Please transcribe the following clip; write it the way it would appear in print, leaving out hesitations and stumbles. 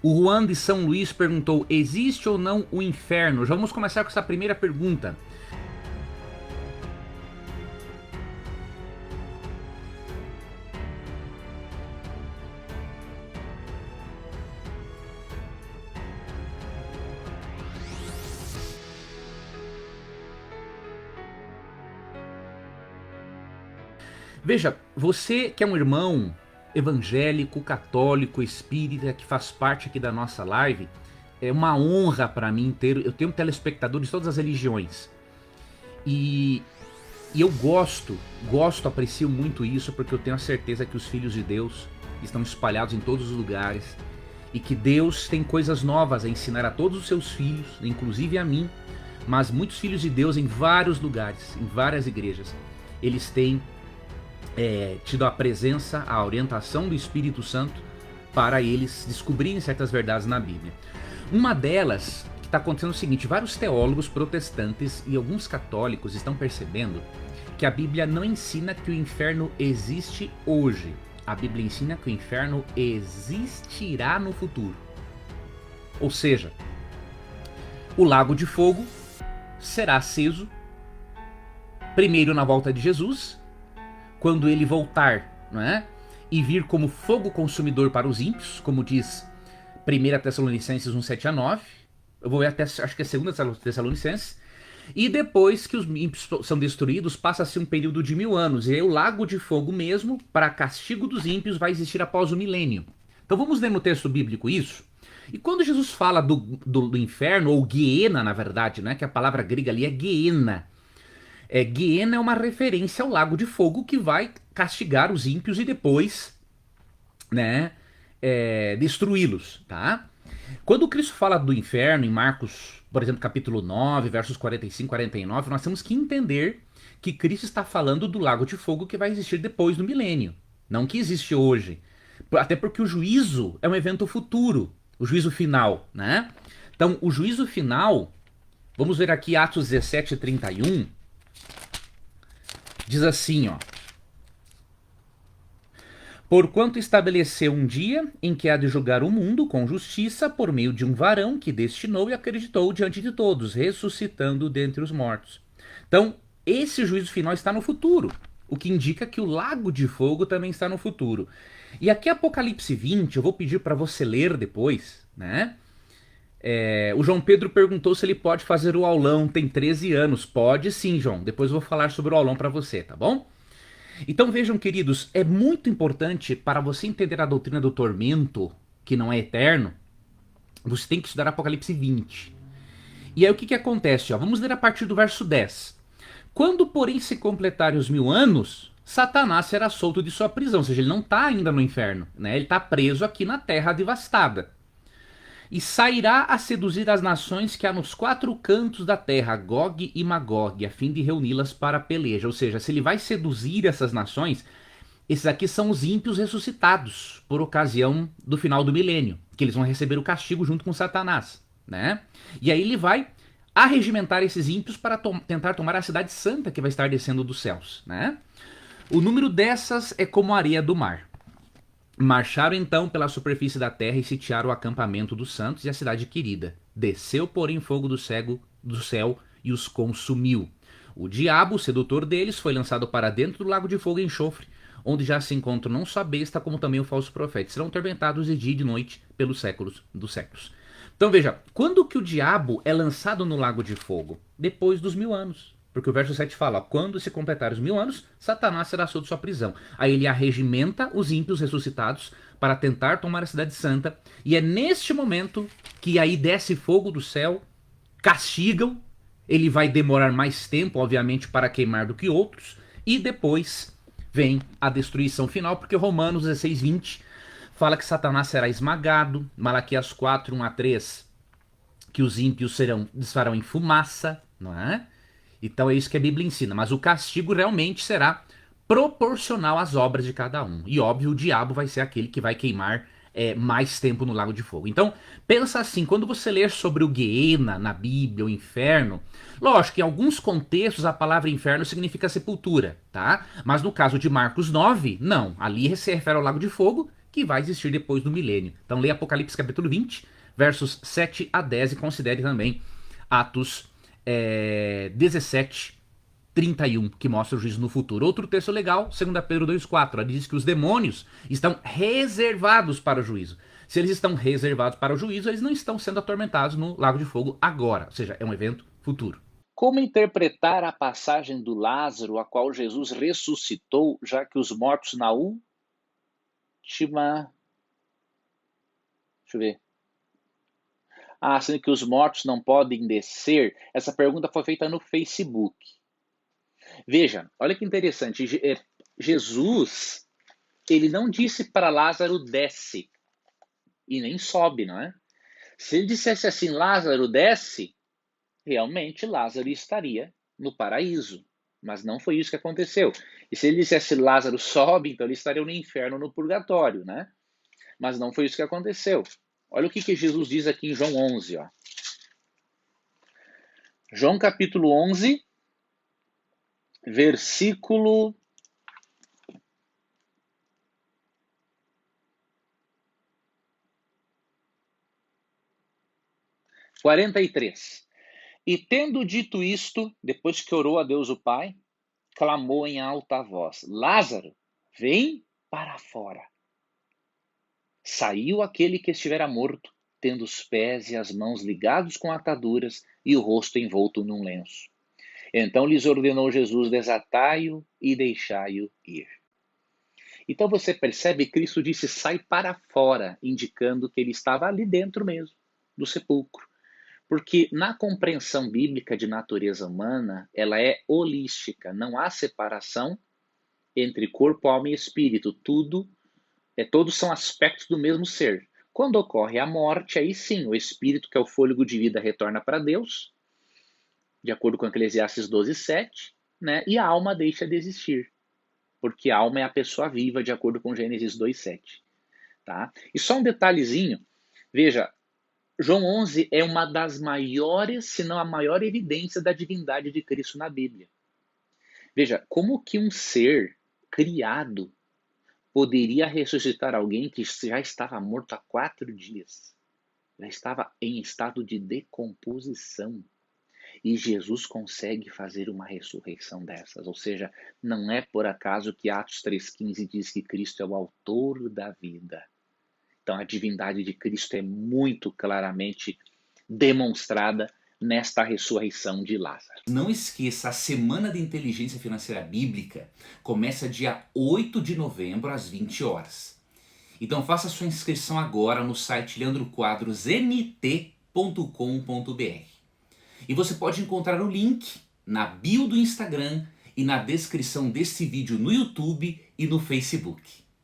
O Juan de São Luís perguntou: existe ou não o inferno? Já vamos começar com essa primeira pergunta. Veja, você que é um irmão evangélico, católico, espírita, que faz parte aqui da nossa live, é uma honra para mim ter. Eu tenho telespectadores de todas as religiões. E, e eu aprecio muito isso, porque eu tenho a certeza que os filhos de Deus estão espalhados em todos os lugares e que Deus tem coisas novas a ensinar a todos os seus filhos, inclusive a mim, mas muitos filhos de Deus em vários lugares, em várias igrejas, eles têm tido a presença, a orientação do Espírito Santo para eles descobrirem certas verdades na Bíblia. Uma delas que está acontecendo é o seguinte: vários teólogos protestantes e alguns católicos estão percebendo que a Bíblia não ensina que o inferno existe hoje. A Bíblia ensina que o inferno existirá no futuro. Ou seja, o lago de fogo será aceso primeiro na volta de Jesus, quando ele voltar, não é? E vir como fogo consumidor para os ímpios, como diz 1 Tessalonicenses 1:7-9. Eu vou ver até, acho que é 2 Tessalonicenses. E depois que os ímpios são destruídos, passa-se um período de 1000 anos. E aí o lago de fogo mesmo, para castigo dos ímpios, vai existir após o milênio. Então vamos ler no texto bíblico isso. E quando Jesus fala do inferno, ou Guiena, na verdade, né? Que a palavra grega ali é Guiena. Guiena é uma referência ao lago de fogo que vai castigar os ímpios e depois, né, destruí-los, tá? Quando Cristo fala do inferno em Marcos, por exemplo, capítulo 9, versos 45 e 49, nós temos que entender que Cristo está falando do lago de fogo que vai existir depois do milênio, não que existe hoje. Até porque o juízo é um evento futuro, o juízo final, né? Então, o juízo final, vamos ver aqui Atos 17:31, diz assim, ó: porquanto estabeleceu um dia em que há de julgar o mundo com justiça por meio de um varão que destinou e acreditou diante de todos, ressuscitando dentre os mortos. Então, esse juízo final está no futuro, o que indica que o lago de fogo também está no futuro. E aqui Apocalipse 20, eu vou pedir para você ler depois, né? O João Pedro perguntou se ele pode fazer o aulão, tem 13 anos. Pode sim, João. Depois eu vou falar sobre o aulão para você, tá bom? Então vejam, queridos, é muito importante para você entender a doutrina do tormento, que não é eterno, você tem que estudar Apocalipse 20. E aí o que acontece? Ó? Vamos ler a partir do verso 10. Quando, porém, se completarem os 1000 anos, Satanás será solto de sua prisão, ou seja, ele não está ainda no inferno, né? Ele está preso aqui na terra devastada. E sairá a seduzir as nações que há nos 4 cantos da terra, Gog e Magog, a fim de reuni-las para a peleja. Ou seja, se ele vai seduzir essas nações, esses aqui são os ímpios ressuscitados, por ocasião do final do milênio, que eles vão receber o castigo junto com Satanás, né? E aí ele vai arregimentar esses ímpios para tentar tomar a cidade santa que vai estar descendo dos céus, né? O número dessas é como a areia do mar. Marcharam então pela superfície da terra e sitiaram o acampamento dos santos e a cidade querida. Desceu, porém, fogo do céu e os consumiu. O diabo, o sedutor deles, foi lançado para dentro do lago de fogo e enxofre, onde já se encontram não só a besta, como também o falso profeta. Serão atormentados de dia e de noite pelos séculos dos séculos. Então veja, quando que o diabo é lançado no lago de fogo? Depois dos 1000 anos. Porque o verso 7 fala, ó, quando se completar os 1000 anos, Satanás será solto de sua prisão. Aí ele arregimenta os ímpios ressuscitados para tentar tomar a cidade santa. E é neste momento que aí desce fogo do céu, castigam. Ele vai demorar mais tempo, obviamente, para queimar do que outros. E depois vem a destruição final, porque Romanos 16:20 fala que Satanás será esmagado. Malaquias 4:1-3, que os ímpios desfarão em fumaça, não é? Então é isso que a Bíblia ensina, mas o castigo realmente será proporcional às obras de cada um. E óbvio, o diabo vai ser aquele que vai queimar mais tempo no lago de fogo. Então, pensa assim, quando você ler sobre o Guiena na Bíblia, o inferno, lógico que em alguns contextos a palavra inferno significa sepultura, tá? Mas no caso de Marcos 9, não. Ali se refere ao lago de fogo, que vai existir depois do milênio. Então leia Apocalipse capítulo 20, versos 7 a 10 e considere também Atos 17, 31, que mostra o juízo no futuro. Outro texto legal, 2 Pedro 2,4, ela diz que os demônios estão reservados para o juízo. Se eles estão reservados para o juízo, eles não estão sendo atormentados no lago de fogo agora, ou seja, é um evento futuro. Como interpretar a passagem do Lázaro, a qual Jesus ressuscitou, já que os mortos na última... Deixa eu ver. Sendo que os mortos não podem descer. Essa pergunta foi feita no Facebook. Veja, olha que interessante. Jesus, ele não disse para Lázaro desce e nem sobe, não é? Se ele dissesse assim, Lázaro desce, realmente Lázaro estaria no paraíso. Mas não foi isso que aconteceu. E se ele dissesse Lázaro sobe, então ele estaria no inferno, no purgatório, né? Mas não foi isso que aconteceu. Olha o que Jesus diz aqui em João 11. Ó. João capítulo 11, versículo 43. E tendo dito isto, depois que orou a Deus o Pai, clamou em alta voz, Lázaro, vem para fora. Saiu aquele que estivera morto, tendo os pés e as mãos ligados com ataduras e o rosto envolto num lenço. Então lhes ordenou Jesus, desatai-o e deixai-o ir. Então você percebe, Cristo disse, sai para fora, indicando que ele estava ali dentro mesmo, do sepulcro. Porque na compreensão bíblica de natureza humana, ela é holística, não há separação entre corpo, alma e espírito, todos são aspectos do mesmo ser. Quando ocorre a morte, aí sim, o espírito, que é o fôlego de vida, retorna para Deus, de acordo com Eclesiastes 12:7, né? E a alma deixa de existir, porque a alma é a pessoa viva, de acordo com Gênesis 2:7. Tá? E só um detalhezinho, veja, João 11 é uma das maiores, se não a maior evidência da divindade de Cristo na Bíblia. Veja, como que um ser criado poderia ressuscitar alguém que já estava morto há 4 dias? Já estava em estado de decomposição. E Jesus consegue fazer uma ressurreição dessas. Ou seja, não é por acaso que Atos 3,15 diz que Cristo é o autor da vida. Então a divindade de Cristo é muito claramente demonstrada nesta ressurreição de Lázaro. Não esqueça, a Semana de Inteligência Financeira Bíblica começa dia 8 de novembro às 20 horas. Então faça sua inscrição agora no site leandroquadrosnt.com.br. E você pode encontrar o link na bio do Instagram e na descrição desse vídeo no YouTube e no Facebook.